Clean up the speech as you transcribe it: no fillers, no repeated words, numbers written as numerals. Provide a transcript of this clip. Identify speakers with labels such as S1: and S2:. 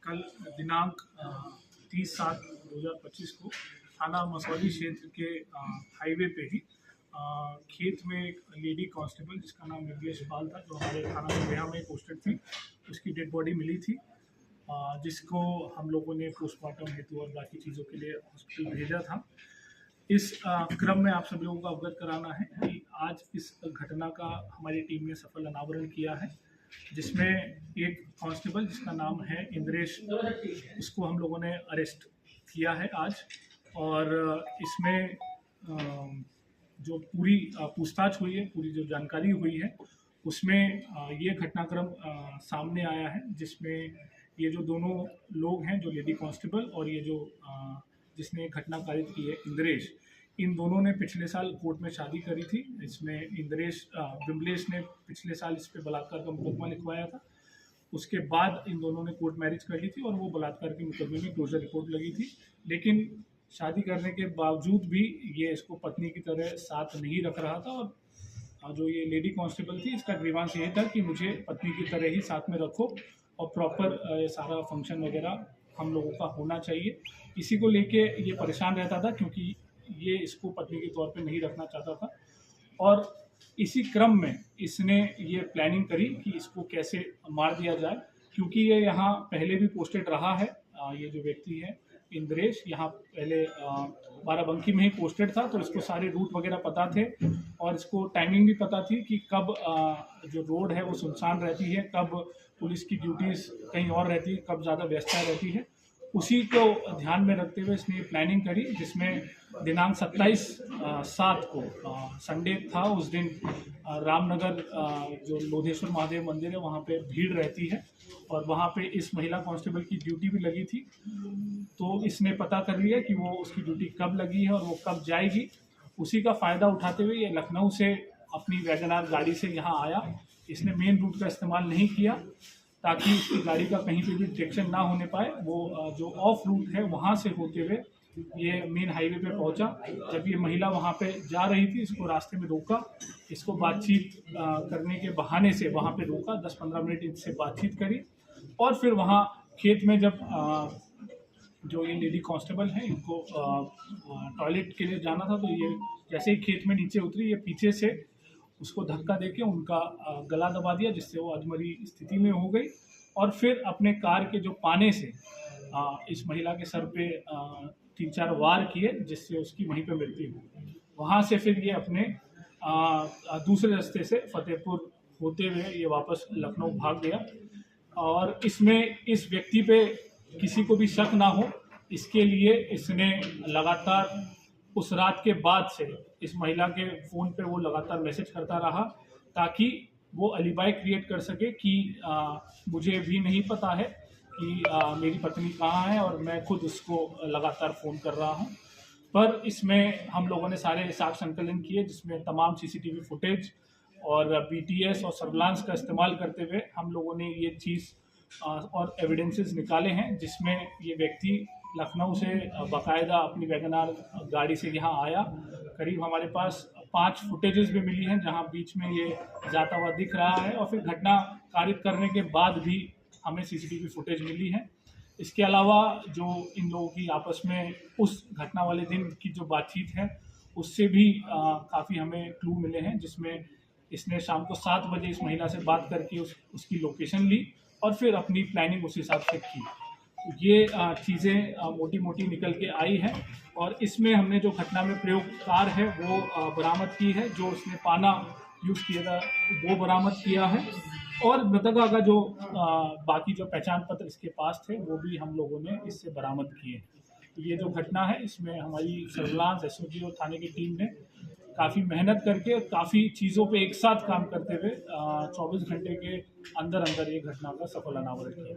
S1: कल दिनांक 30/7/2025 को थाना मसौली क्षेत्र के हाईवे पे ही खेत में एक लेडी कांस्टेबल जिसका नाम योगेश पाल था, जो हमारे थाना गया में पोस्टेड थी, उसकी डेड बॉडी मिली थी, जिसको हम लोगों ने पोस्टमार्टम हेतु और बाकी चीज़ों के लिए हॉस्पिटल भेजा था। इस क्रम में आप सभी लोगों को अवगत कराना है कि आज इस घटना का हमारी टीम ने सफल अनावरण किया है, जिसमें एक कांस्टेबल जिसका नाम है इंद्रेश, उसको हम लोगों ने अरेस्ट किया है आज। और इसमें जो पूरी पूछताछ हुई है, पूरी जो जानकारी हुई है, उसमें ये घटनाक्रम सामने आया है, जिसमें ये जो दोनों लोग हैं, जो लेडी कांस्टेबल और ये जो जिसने घटना कारित की है इंद्रेश, इन दोनों ने पिछले साल कोर्ट में शादी करी थी। इसमें विमलेश ने पिछले साल इस पे बलात्कार का मुकदमा लिखवाया था। उसके बाद इन दोनों ने कोर्ट मैरिज कर ली थी और वो बलात्कार के मुकदमे में क्लोजर रिपोर्ट लगी थी। लेकिन शादी करने के बावजूद भी ये इसको पत्नी की तरह साथ नहीं रख रहा था, और जो ये लेडी कांस्टेबल थी, इसका ग्रीवांस ये था कि मुझे पत्नी की तरह ही साथ में रखो और प्रॉपर सारा फंक्शन वगैरह हम लोगों का होना चाहिए। इसी को लेके ये परेशान रहता था, क्योंकि ये इसको पत्नी के तौर पे नहीं रखना चाहता था। और इसी क्रम में इसने ये प्लानिंग करी कि इसको कैसे मार दिया जाए, क्योंकि ये यहाँ पहले भी पोस्टेड रहा है। ये जो व्यक्ति है इंद्रेश, यहाँ पहले बाराबंकी में ही पोस्टेड था, तो इसको सारे रूट वगैरह पता थे और इसको टाइमिंग भी पता थी कि कब जो रोड है वो सुनसान रहती है, कब पुलिस की ड्यूटीज़ कहीं और रहती है, कब ज़्यादा व्यस्तता रहती है। उसी को ध्यान में रखते हुए इसने प्लानिंग करी, जिसमें दिनांक 27/7 को संडे था। उस दिन रामनगर जो लोधेश्वर महादेव मंदिर है, वहाँ पे भीड़ रहती है और वहाँ पे इस महिला कांस्टेबल की ड्यूटी भी लगी थी। तो इसने पता कर लिया कि वो उसकी ड्यूटी कब लगी है और वो कब जाएगी। उसी का फ़ायदा उठाते हुए ये लखनऊ से अपनी वैगनार गाड़ी से यहाँ आया। इसने मेन रूट का इस्तेमाल नहीं किया, ताकि इसकी गाड़ी का कहीं पे भी डिटेक्शन ना होने पाए। वो जो ऑफ रूट है वहाँ से होते हुए ये मेन हाईवे पे पहुँचा। जब ये महिला वहाँ पे जा रही थी, इसको रास्ते में रोका, इसको बातचीत करने के बहाने से वहाँ पे रोका, 10-15 मिनट इनसे बातचीत करी। और फिर वहाँ खेत में जब जो ये लेडी कांस्टेबल है, इनको टॉयलेट के लिए जाना था, तो ये जैसे ही खेत में नीचे उतरी, ये पीछे से उसको धक्का देके उनका गला दबा दिया, जिससे वो अधमरी स्थिति में हो गई। और फिर अपने कार के जो पाने से इस महिला के सर पे 3-4 वार किए, जिससे उसकी वहीं पे मृत्यु हुई। वहाँ से फिर ये अपने दूसरे रास्ते से फतेहपुर होते हुए ये वापस लखनऊ भाग गया। और इसमें इस व्यक्ति पे किसी को भी शक ना हो, इसके लिए इसने लगातार उस रात के बाद से इस महिला के फ़ोन पे वो लगातार मैसेज करता रहा, ताकि वो अलीबाई क्रिएट कर सके कि मुझे भी नहीं पता है कि मेरी पत्नी कहाँ है और मैं खुद उसको लगातार फ़ोन कर रहा हूँ। पर इसमें हम लोगों ने सारे साक्ष्य संकलन किए, जिसमें तमाम सीसीटीवी फुटेज और बीटीएस और सर्विलांस का इस्तेमाल करते हुए हम लोगों ने ये चीज़ और एविडेंसेस निकाले हैं, जिसमें ये व्यक्ति लखनऊ से बाकायदा अपनी वैगनार गाड़ी से यहाँ आया। करीब हमारे पास 5 फुटेजेस भी मिली हैं, जहाँ बीच में ये जाता हुआ दिख रहा है, और फिर घटना कारित करने के बाद भी हमें सीसीटीवी फुटेज मिली है। इसके अलावा जो इन लोगों की आपस में उस घटना वाले दिन की जो बातचीत है, उससे भी काफ़ी हमें क्लू मिले हैं, जिसमें इसने शाम को 7 बजे इस महिला से बात करके उसकी लोकेशन ली और फिर अपनी प्लानिंग उस हिसाब से की। ये चीज़ें मोटी मोटी निकल के आई हैं, और इसमें हमने जो घटना में प्रयोग कार है वो बरामद की है। जो उसने पाना यूज़ किया था वो बरामद किया है, और मृतका का जो बाकी जो पहचान पत्र इसके पास थे वो भी हम लोगों ने इससे बरामद किए। ये जो घटना है, इसमें हमारी सर्विलांस एसओजी और थाने की टीम ने काफ़ी मेहनत करके काफ़ी चीज़ों पे एक साथ काम करते हुए 24 घंटे के अंदर अंदर ये घटना का सफल अनावरण किया।